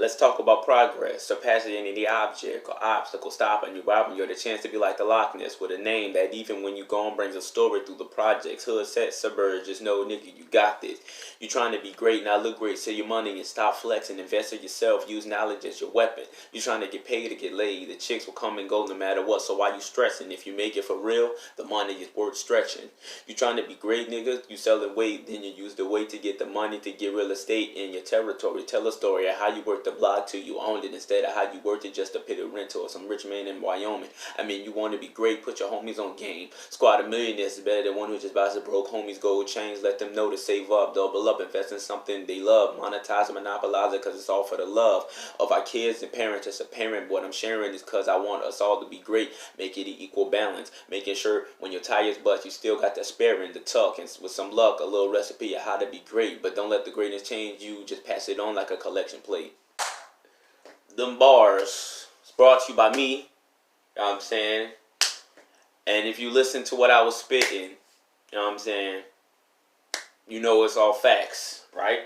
Let's talk about progress, surpassing any object or obstacle, stopping you, robbing you, the chance to be like the Loch Ness with a name that even when you gone brings a story through the projects. Hood set, suburbs, just know, nigga, you got this. You trying to be great, not look great, save your money and stop flexing, invest in yourself, use knowledge as your weapon. You trying to get paid to get laid, the chicks will come and go no matter what, so why you stressing? If you make it for real, the money is worth stretching. You trying to be great, nigga, you selling weight, then you use the weight to get the money to get real estate in your territory. Tell a story of how you work the block till you owned it instead of how you worked it just to pay the rent or some rich man in Wyoming. I mean, you want to be great, put your homies on game. Squad of millionaires is better than one who just buys a broke homies gold chains. Let them know to save up, double up, invest in something they love, monetize and monopolize it because it's all for the love of our kids and parents. As a parent, what I'm sharing is because I want us all to be great. Make it an equal balance, making sure when your tires bust, you still got that spare in the tuck, and with some luck, a little recipe of how to be great. But don't let the greatness change you, just pass it on like a collection plate. Them bars is brought to you by me, you know what I'm saying? And if you listen to what I was spitting, you know what I'm saying, you know it's all facts, right?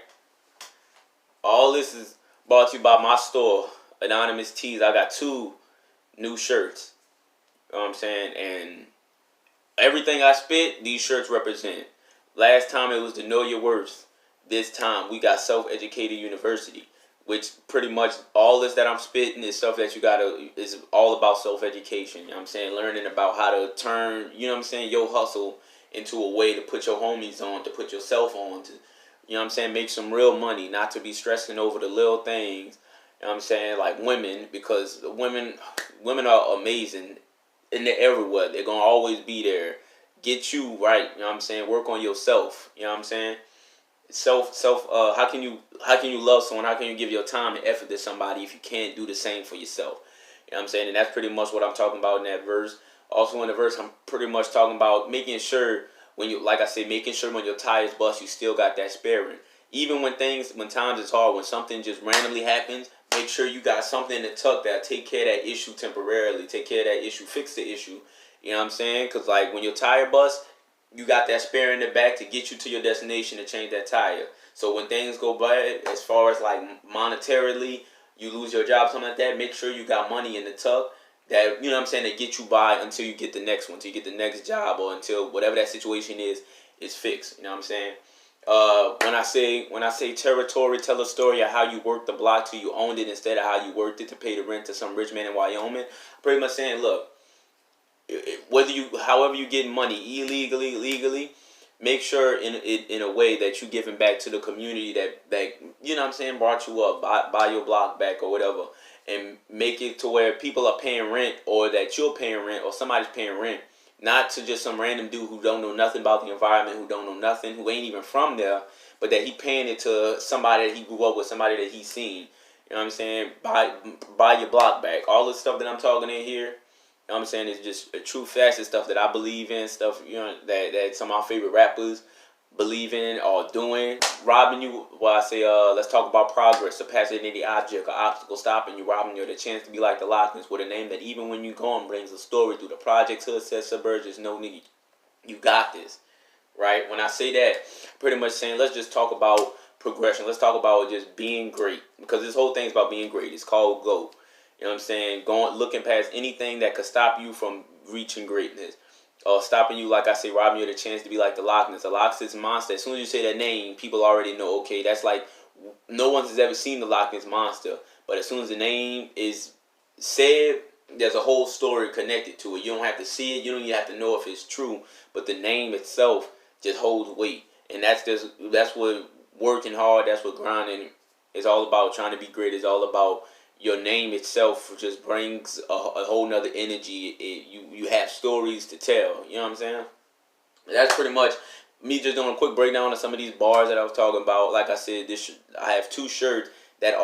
All this is brought to you by my store, Anonymous Tees. I got 2 new shirts, you know what I'm saying? And everything I spit, these shirts represent. Last time it was to know your worth. This time we got Self-Educated University, which pretty much all this that I'm spitting is stuff that you gotta, is all about self-education. You know what I'm saying? Learning about how to turn, you know what I'm saying, your hustle into a way to put your homies on, to put yourself on, to, you know what I'm saying, make some real money, not to be stressing over the little things. You know what I'm saying? Like women, because women are amazing and they're everywhere. They're gonna always be there. Get you right, you know what I'm saying? Work on yourself, you know what I'm saying? How can you love someone? How can you give your time and effort to somebody if you can't do the same for yourself? You know what I'm saying? And that's pretty much what I'm talking about in that verse. Also in the verse, I'm pretty much talking about making sure when you, like I say, making sure when your tires bust, you still got that sparing. Even when times is hard, when something just randomly happens, make sure you got something to tuck that take care of that issue temporarily, take care of that issue, fix the issue. You know what I'm saying? Because like when your tire busts, you got that spare in the back to get you to your destination to change that tire. So when things go bad, as far as like monetarily, you lose your job, something like that, make sure you got money in the tuck that, you know what I'm saying, to get you by until you get the next one, until you get the next job, or until whatever that situation is fixed. You know what I'm saying? When I say territory, tell a story of how you worked the block till you owned it instead of how you worked it to pay the rent to some rich man in Wyoming. I'm pretty much saying, look, however you get money, illegally, legally, make sure in a way that you giving back to the community that you know what I'm saying, brought you up, buy your block back or whatever, and make it to where people are paying rent, or that you're paying rent, or somebody's paying rent, not to just some random dude who don't know nothing about the environment, who don't know nothing, who ain't even from there, but that he paying it to somebody that he grew up with, somebody that he's seen. You know what I'm saying? Buy your block back. All the stuff that I'm talking in here, you know what I'm saying, it's just a true facts and stuff that I believe in, stuff, you know, that some of my favorite rappers believe in or doing. Robbing you, well, I say, let's talk about progress, surpassing any object or obstacle, stopping you, robbing you, the chance to be like the Loch Ness with a name that even when you gone brings a story through the projects, hood, set, suburbs, there's no need. You got this, right? When I say that, pretty much saying, let's just talk about progression. Let's talk about just being great, because this whole thing's about being great. It's called GOAT. You know what I'm saying? Looking past anything that could stop you from reaching greatness. Or stopping you, like I say, robbing you of the chance to be like the Loch Ness. The Loch Ness monster. As soon as you say that name, people already know, okay, that's like, no one has ever seen the Loch Ness monster. But as soon as the name is said, there's a whole story connected to it. You don't have to see it. You don't even have to know if it's true. But the name itself just holds weight. And that's what working hard, that's what grinding is all about. Trying to be great is all about. Your name itself just brings a whole nother energy. You have stories to tell. You know what I'm saying? That's pretty much me just doing a quick breakdown of some of these bars that I was talking about. Like I said, I have 2 shirts that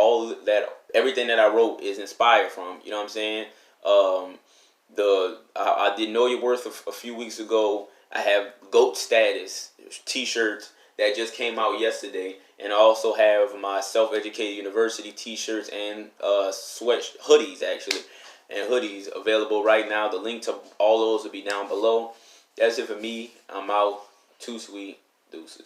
everything that I wrote is inspired from. You know what I'm saying? I did Know Your Worth a few weeks ago. I have GOAT Status t-shirts that just came out yesterday. And I also have my Self-Educated University t-shirts and hoodies, actually. And hoodies available right now. The link to all those will be down below. That's it for me. I'm out. Too sweet. Deuces.